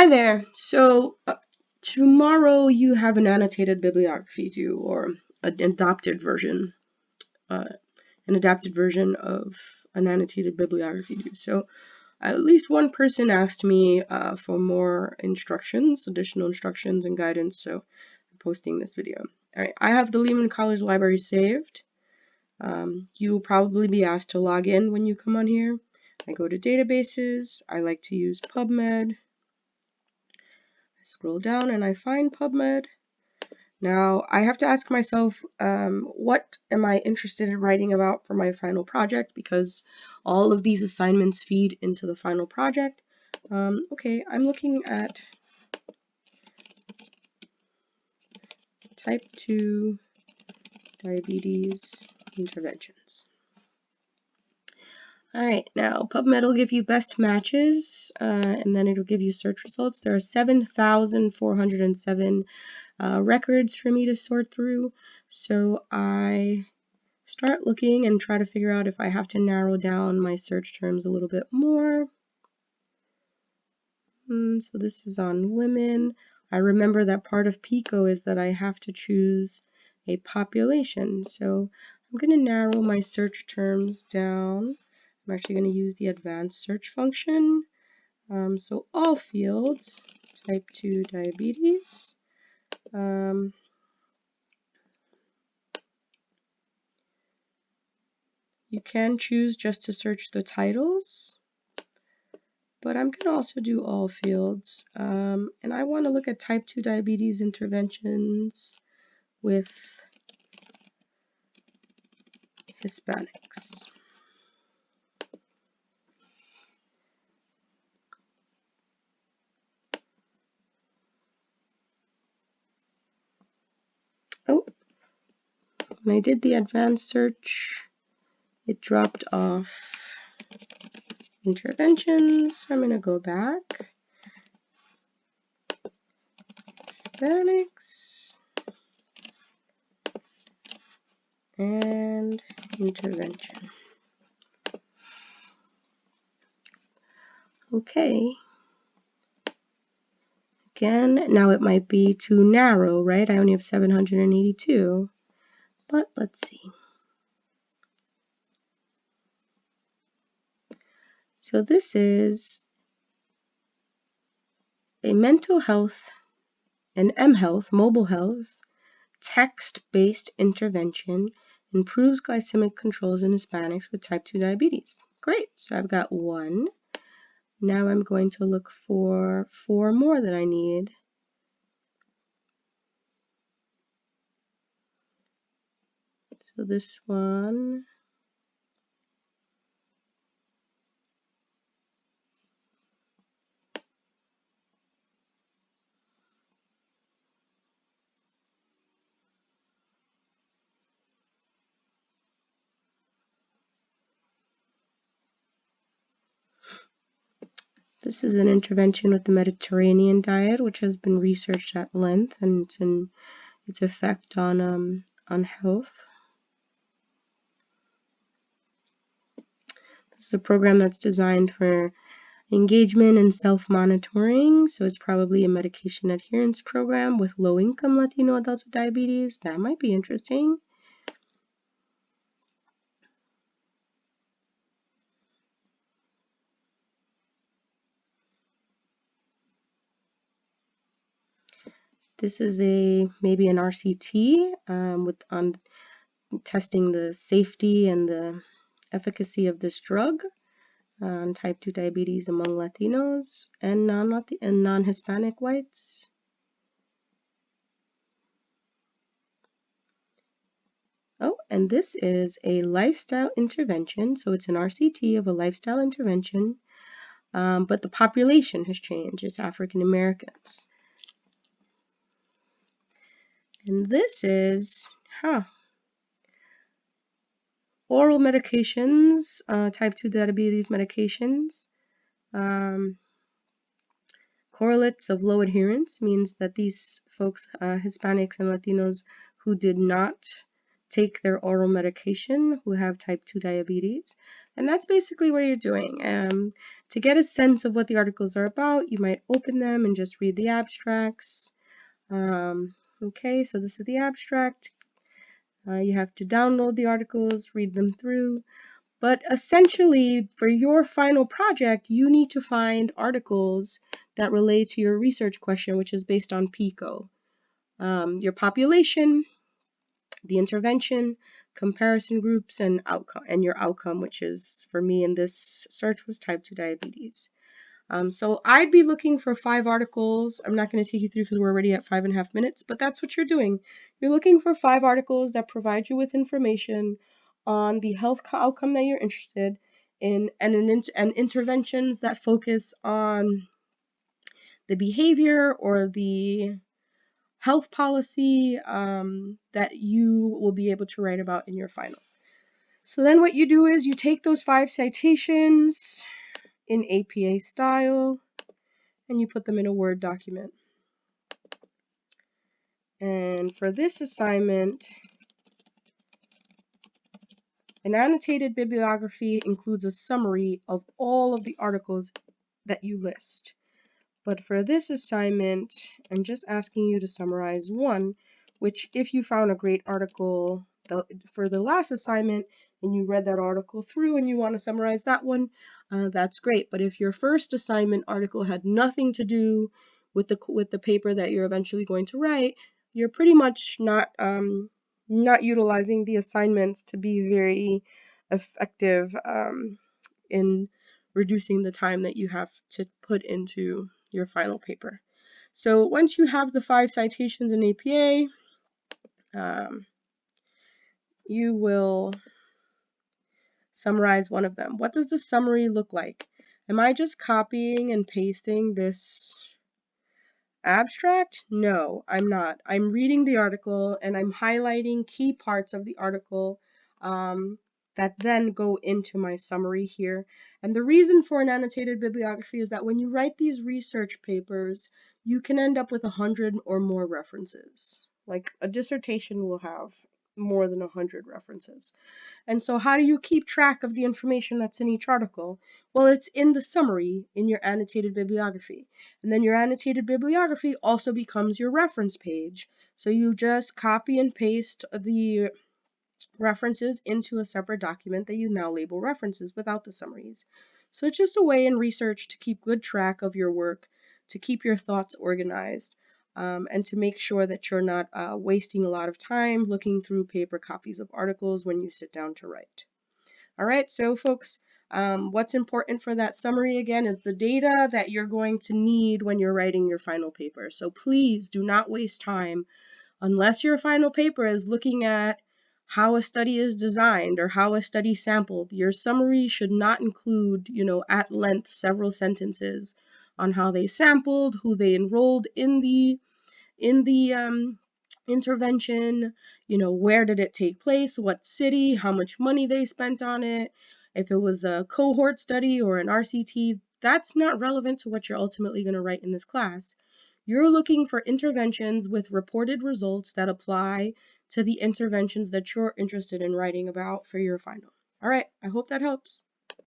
Hi there. So tomorrow you have an annotated bibliography due, or an adapted version of an annotated bibliography due. So at least one person asked me for more instructions, additional instructions and guidance. So I'm posting this video. All right, I have the Lehman College Library saved. You will probably be asked to log in when you come on here. I go to databases. I like to use PubMed. Scroll down and I find PubMed. Now I have to ask myself, what am I interested in writing about for my final project, because all of these assignments feed into the final project. Okay, I'm looking at type 2 diabetes interventions. Alright, now PubMed will give you best matches, and then it'll give you search results. There are 7,407 records for me to sort through, so I start looking and try to figure out if I have to narrow down my search terms a little bit more. So this is on women. I remember that part of PICO is that I have to choose a population, so I'm going to narrow my search terms down. I'm actually going to use the advanced search function. So all fields, type 2 diabetes. You can choose just to search the titles, but I'm going to also do all fields. And I want to look at type 2 diabetes interventions with Hispanics. Oh, when I did the advanced search, it dropped off interventions. I'm going to go back. Hispanics and intervention. Okay. Again, now it might be too narrow, right? I only have 782, but let's see. So this is a mental health and mHealth, mobile health, text-based intervention, improves glycemic controls in Hispanics with type 2 diabetes. Great, so I've got one. Now I'm going to look for 4 more that I need. So this one. This is an intervention with the Mediterranean diet, which has been researched at length, and its effect on health. This is a program that's designed for engagement and self-monitoring, so it's probably a medication adherence program with low-income Latino adults with diabetes. That might be interesting. This is maybe an RCT on testing the safety and the efficacy of this drug on type 2 diabetes among Latinos and non-Hispanic whites. Oh, and this is a lifestyle intervention, so it's an RCT of a lifestyle intervention, but the population has changed. It's African Americans. And this is, oral medications, type 2 diabetes medications. Correlates of low adherence means that these folks, Hispanics and Latinos who did not take their oral medication who have type 2 diabetes. And that's basically what you're doing. To get a sense of what the articles are about, you might open them and just read the abstracts. Okay, so this is the abstract. You have to download the articles, read them through. But essentially, for your final project, you need to find articles that relate to your research question, which is based on PICO. Your population, the intervention, comparison groups, and outcome, and your outcome, which is, for me in this search, was type 2 diabetes. So I'd be looking for 5 articles. I'm not going to take you through because we're already at 5.5 minutes, but that's what you're doing. You're looking for 5 articles that provide you with information on the health outcome that you're interested in, and interventions that focus on the behavior or the health policy that you will be able to write about in your final. So then what you do is you take those 5 citations in APA style and you put them in a Word document. And for this assignment, an annotated bibliography includes a summary of all of the articles that you list. But for this assignment, I'm just asking you to summarize one, which if you found a great article for the last assignment and you read that article through and you want to summarize that one, that's great. But if your first assignment article had nothing to do with the paper that you're eventually going to write, you're pretty much not utilizing the assignments to be very effective in reducing the time that you have to put into your final paper. So once you have the 5 citations in APA, you will summarize one of them. What does the summary look like? Am I just copying and pasting this abstract? No, I'm not. I'm reading the article and I'm highlighting key parts of the article that then go into my summary here. And the reason for an annotated bibliography is that when you write these research papers, you can end up with 100 or more references. Like a dissertation will have more than 100 references. And so how do you keep track of the information that's in each article? Well, it's in the summary in your annotated bibliography. And then your annotated bibliography also becomes your reference page. So you just copy and paste the references into a separate document that you now label references without the summaries. So it's just a way in research to keep good track of your work, to keep your thoughts organized, and to make sure that you're not wasting a lot of time looking through paper copies of articles when you sit down to write. All right, so folks, what's important for that summary again is the data that you're going to need when you're writing your final paper. So please do not waste time unless your final paper is looking at how a study is designed or how a study sampled. Your summary should not include, at length several sentences on how they sampled, who they enrolled in the intervention, where did it take place, what city, how much money they spent on it, if it was a cohort study or an RCT. That's not relevant to what you're ultimately going to write in this class. You're looking for interventions with reported results that apply to the interventions that you're interested in writing about for your final. All right, I hope that helps.